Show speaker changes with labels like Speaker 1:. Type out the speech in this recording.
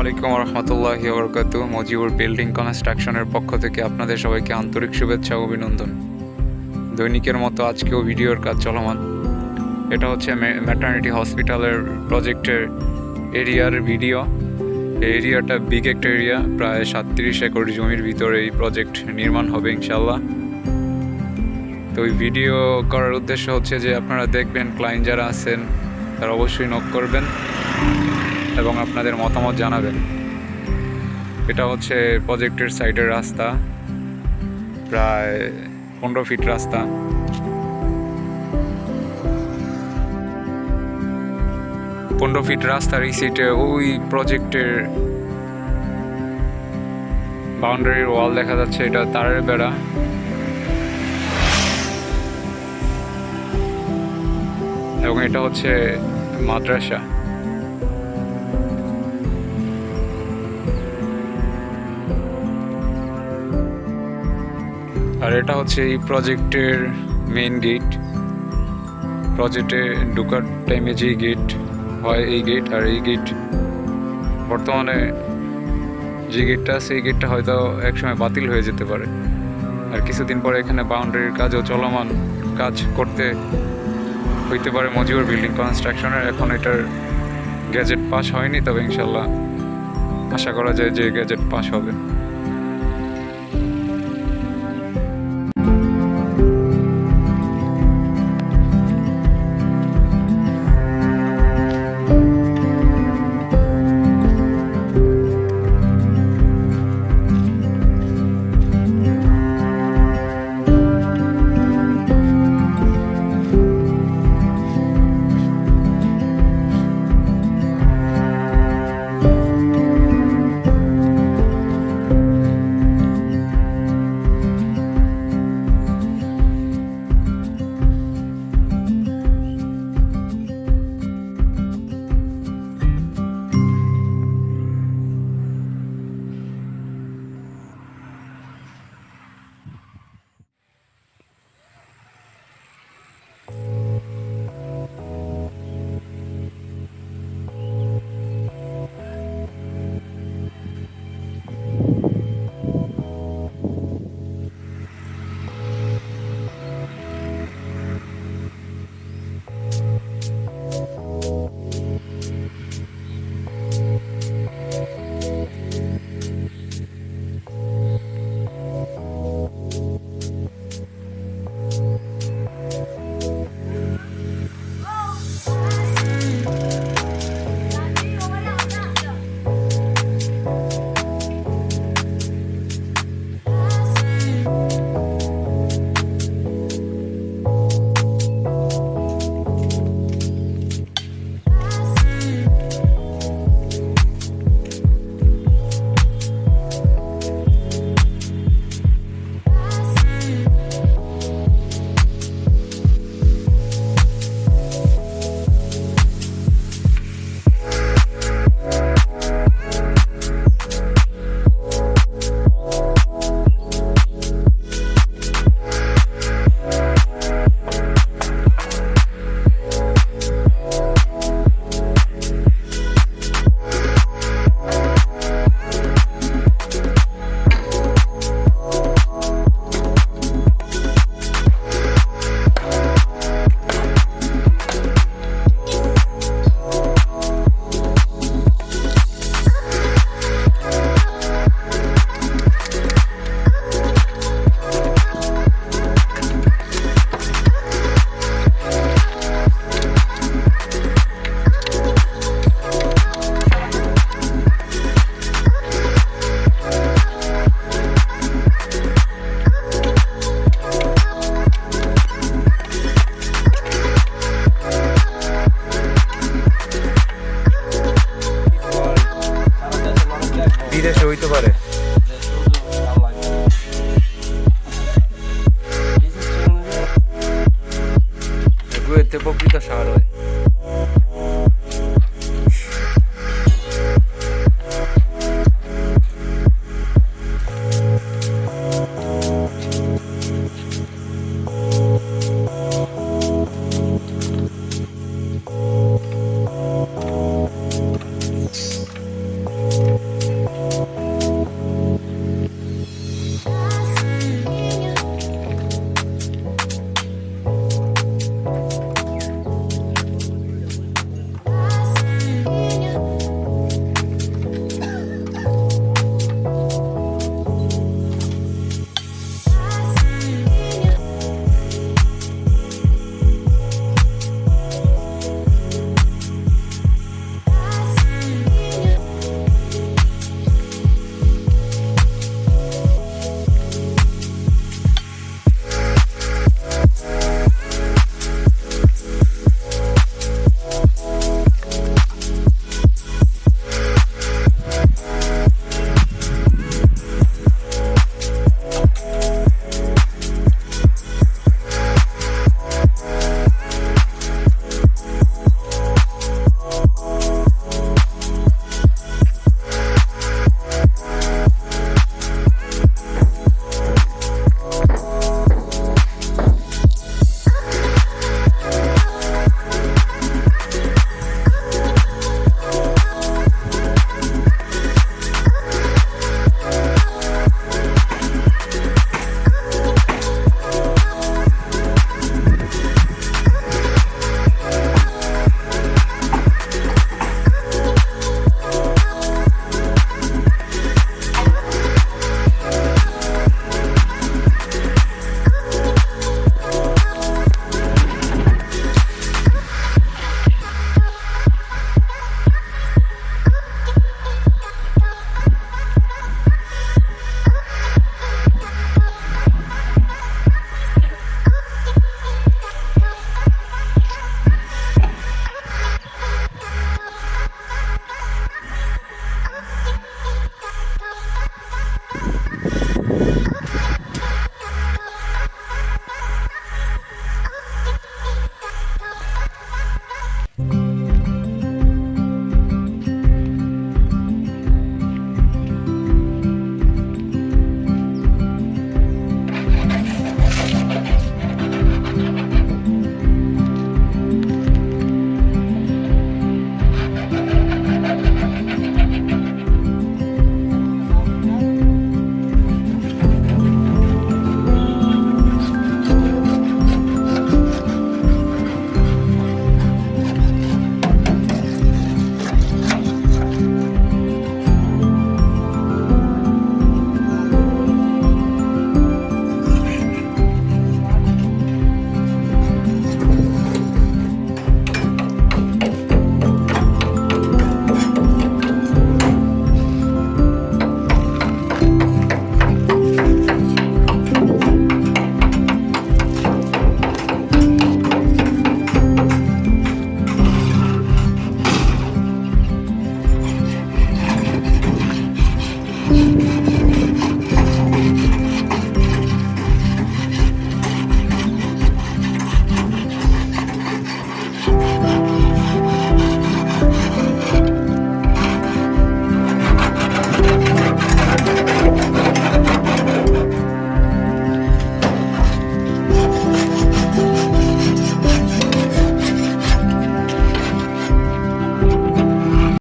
Speaker 1: আলাইকুম রহমতুল্লাহি ওয়া বারাকাতুহু। মজিবুর বিল্ডিং কনস্ট্রাকশনের পক্ষ থেকে আপনাদের সবাইকে আন্তরিক শুভেচ্ছা ও অভিনন্দন। দৈনিকের মতো আজকেও ভিডিওর কাজ চলমান। এটা হচ্ছে ম্যাটারনিটি হসপিটালের প্রজেক্টের এরিয়ার ভিডিও। এই এরিয়াটা বিগ একটা এরিয়া, প্রায় 37 একর জমির ভিতরে এই প্রজেক্ট নির্মাণ হবে ইনশাল্লাহ। তো এই ভিডিও করার উদ্দেশ্য হচ্ছে যে আপনারা দেখবেন, ক্লায়েন্ট যারা আছেন তারা অবশ্যই নক করবেন এবং আপনাদের মতামত জানাবেন। এটা হচ্ছে প্রজেক্টের সাইডের রাস্তা, প্রায় 15 ফিট রাস্তা। রাস্তার এই সাইডে ওই প্রজেক্টের বাউন্ডারির ওয়াল দেখা যাচ্ছে, এটা তারের বেড়া। এবং এটা হচ্ছে মাদ্রাসা। আর এটা হচ্ছে এই প্রজেক্টের মেইন গেট। প্রজেক্টে ঢোকার টাইমে যেই গেট হয় এই গেট, আর এই গেট বর্তমানে যে গেটটা আছে এই গেটটা হয়তো একসময় বাতিল হয়ে যেতে পারে। আর কিছুদিন পরে এখানে বাউন্ডারির কাজও চলমান, কাজ করতে হইতে পারে মজিবুর বিল্ডিং কনস্ট্রাকশনের। এখন এটার গ্যাজেট পাস হয়নি, তবে ইনশাল্লাহ আশা করা যায় যে গ্যাজেট পাস হবে। বিদেশে হইতে পারে, প্রকৃত শহর হয়।